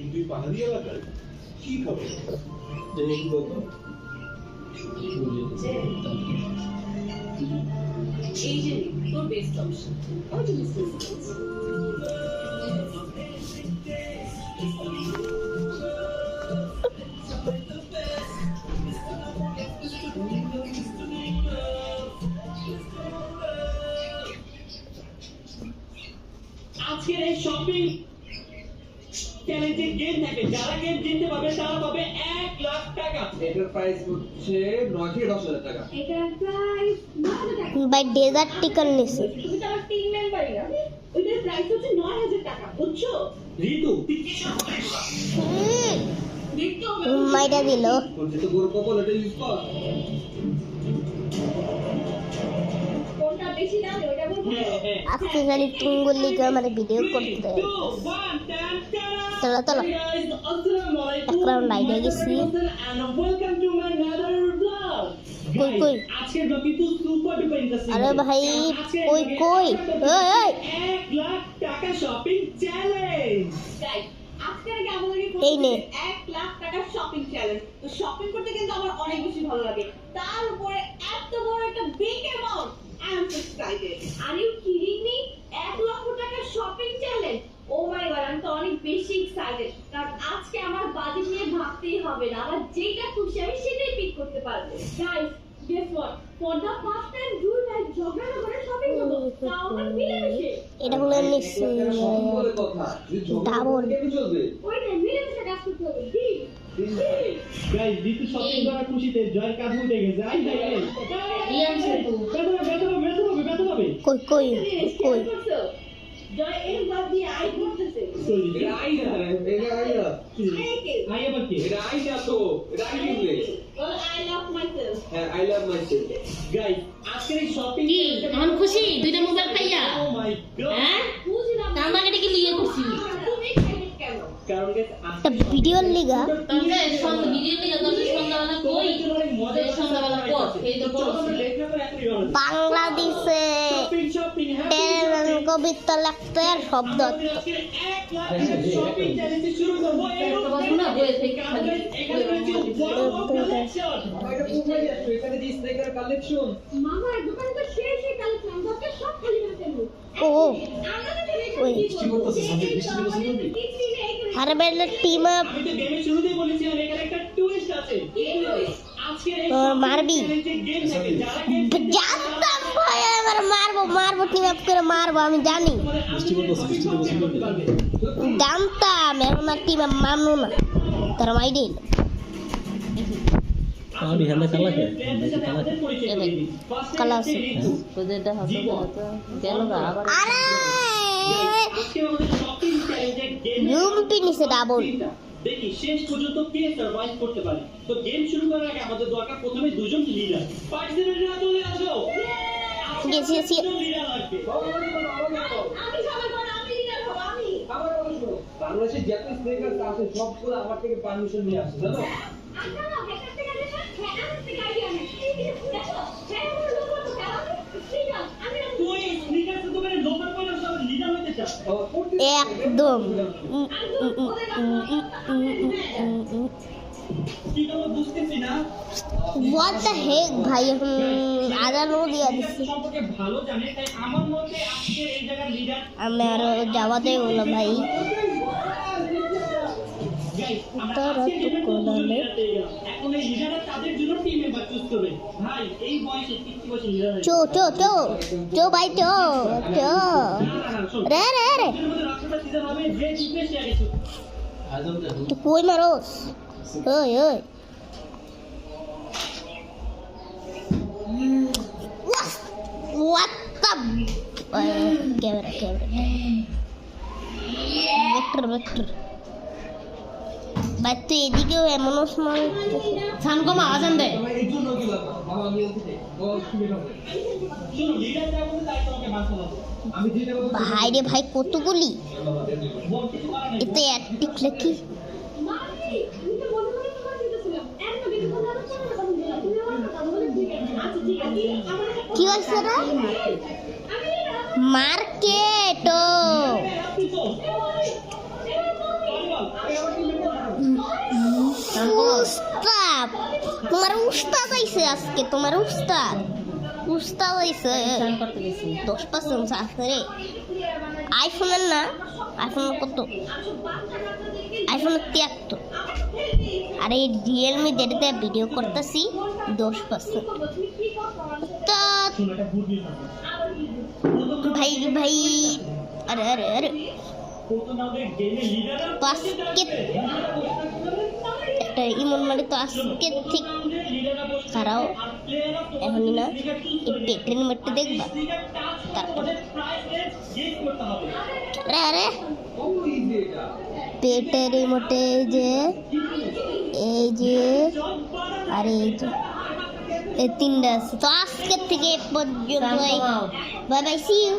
কিন্তু এই পাহাড়ি এলাকায় কি খাবে? এই যে তোর বেস্ট অপশন ওই যে আজকের এই শপিং চ্যালেঞ্জে গেম থাকে, যারা গেম জিততে পারবে তারা পাবে 1 লাখ টাকা। এটার প্রাইস হচ্ছে 9 থেকে 10,000 টাকা। এটার প্রাইস 9,000 টাকা। বাই ডেজার্ট টিকন নিছে তুমি তো আমার টিম মেম্বারই না। ওইটার প্রাইস হচ্ছে 9,000 টাকা, বুঝছো? ঋতু তুই কি শুরু করিস? দেখতে হবে মাইটা দিল বলছি তো গরু কপাল এটা ইউজ কর। কোনটা বেশি দাম ওইটা বলবো। আজকে খালি টুঙ্গুলি কে আমার ভিডিও করতে চলো চলো এক রাউন্ড আইডিয়া গেছি কই কই আজকের ব্লগ কিন্তু সুপার ডুপার ইন্টারেস্টিং। আরে ভাই কই কই ওই ওই 1 লাখ টাকা শপিং চ্যালেঞ্জ। গাইস আজকে আগে আমাদেরকে এই নে। 1 লাখ টাকা শপিং চ্যালেঞ্জ। তো শপিং করতে কিন্তু আমার অনেক বেশি ভালো লাগে, তার উপরে এত বড় একটা big amount. I am so excited. Are you kidding me? 1 লক্ষ টাকা shopping challenge. Oh my God, আমি তো অনেক বেশি এক্সাইটেড, কারণ আজকে আমার বাজেট নিয়ে ভাবতেই হবে না, আমার যেটা খুশি আমি সেটাই পিক করতে পারবো। Guys guess what, for the first time do like ঝগড়া করে শপিং করব, তাও আবার মিলেমিশে। এটা বলে নিছে বলে কথা যদি ঝগড়া ডাবল কেমন চলবে? ওইটা মিলেমিশে কাজ করতে হবে। গাইস ঋতু শপিং করার খুশিতে জয়ের কাঁধে উঠে গেছে। আই হাই হাই রিয়ান সেতু বেতন হবে। কই কই কই জয় এর বাদ দিয়ে আই করতেছে। এটা আইনা, এটা আইনা। আই আবার কি? এটা আইনা তো, এটা আইনা দিলে। Well, I love myself. হ্যাঁ, I love myself। গাইস আজকের এই শপিং কি এখন খুশি দুইটা মোবাইল পাইয়া ও মাই গড। হ্যাঁ বুঝলাম না। তার মার্কেটে কি লিয়ে করছি তুমি excited কেন? কারণ গাইস একটা ভিডিওর লিগা তবে সন্ধ্যা ভিডিও নিয়ে তবে সন্ধ্যাবেলা কই যে সন্ধ্যাবেলা পর এই তো বড় বাংলাদেশে শপিং শপিং টেন কবিতা লিখতে আর শব্দ হতো। 1 লাখ টাকা শপিং চ্যালেঞ্জ শুরু করব। একটা কথা না বইয়ে থেকে খালি এখানে রয়েছে ওয়াও কালেকশন। এটা কোথায় আছে? এখানে যে স্নেকার কালেকশন। মামার দোকানে তো শেষ হয়ে গেল, দরকার সব খালি করে দেবো। ও আমরা তো দেখে ওই বৃষ্টি পড়তেছে, সামনে বৃষ্টি পড়তেছে। আরে বেলে টিম আপ আমি তো গেমের শুরুতেই বলেছিলাম এখানে একটা টুইস্ট আছে। আজকের এই মারবি চ্যালেঞ্জে গেম থাকে, যারা গেম জানতাম ভাই আমার মারবো মারবো টিম আপ করে মারবো আমি জানি জানতাম এখন আর টিম আপ মারবো না তার মাইডিল আমি হ্যান্ডে খেলা কে কালা আছে ওদেরটা হাতে গেল আবার আরে আজকে আমাদের শপিং চ্যালেঞ্জে গেম লুম্পি নিছে ডাবল দেখি শেষ পর্যন্ত কে সার্ভাইভ করতে পারে। তো গেম শুরু করার আগে আমাদের দরকার প্রথমে দুজন লিডার। পার্টিসিপেন্টরা চলে আসো। গেছি গেছি লিডার লাগবে। আমি সবার পর আমি লিডার হব। আমি আমার কথা শোনো, বাংলাদেশে যত স্নেকার আছে সবগুলো আমার থেকে পারমিশন নিয়ে আসে, জানো? আচ্ছা না হ্যাকার থেকে আইডিয়া না, হ্যাকার থেকে আইডিয়া নেই। দেখো হ্যাঁ আমার লোক তো খেলা ঠিক আছে। আমি তুই স্নিকার তো করে লোকাল পয়সা সব লিডার হতে চাস। একদম কি তোমরা বুঝতেছি না? হোয়াট দ্য হেক ভাই এখন আদানো দিয়া দিচ্ছে সম্পর্কে ভালো জানে, তাই আমার মতে আজকে এই জায়গার লিডার আমি আরো যাওয়াতে হলো ভাই এখন এই লিডাররা তাদের জন্য টিম মেম্বার চুজ করবে। ভাই এই বয়সে 30 বছর লিডার হয়ে চো চো চো চো ভাই চো চো রে রে রে রাষ্ট্রটা সিজন হবে, যে জিতবে সে আগে চুপ। তুই কই মারোস ওই ওই what the camera vector vector ভাই তুই এদিকেও এমন সময় সান কমা আজান দেয় আমার এই জন্য কি ব্যাপার? বাবা আমি ওকে বল শুনে নাও। শুনো লিডার যা বলবে তাই তোমাকে মানতে হবে। আমি যেটা বলবো ভাই রে ভাই কতগুলি বল কিছু করার নেই। এতে অ্যাক্টিভ লেখি মামি আমি তো বলতে বলতে তোমার দিতেছিলাম। এর মধ্যে কিছু বলার ছিল না, তখন দিলাম। তুমি আমার কথা বলে ঠিক আছে। আচ্ছা ঠিক আছে। আমার কি হয়েছে রে আমি মার্কেট ও আপনি তো এবার উস্তাদ তোমার উস্তাদ আইছে আজকে তোমার উস্তাদ আইছে চান করতে গেছি 10% আছে রে আইফোনের না আইফোন কত আইফোন 73 আরে রিয়েলমি যেটাতে ভিডিও করতেছি 10% তো ভাই আরে তো আজকে একটা ইমন মানে তো আজকে ঠিক খারাও এখনই না এই পেটের মধ্যে দেখবা তারপরে আরে পেটের মধ্যে এই যে আরে এই তিনটা আছে তো আজকের থেকে পর্যন্ত বাই বাই সি ইউ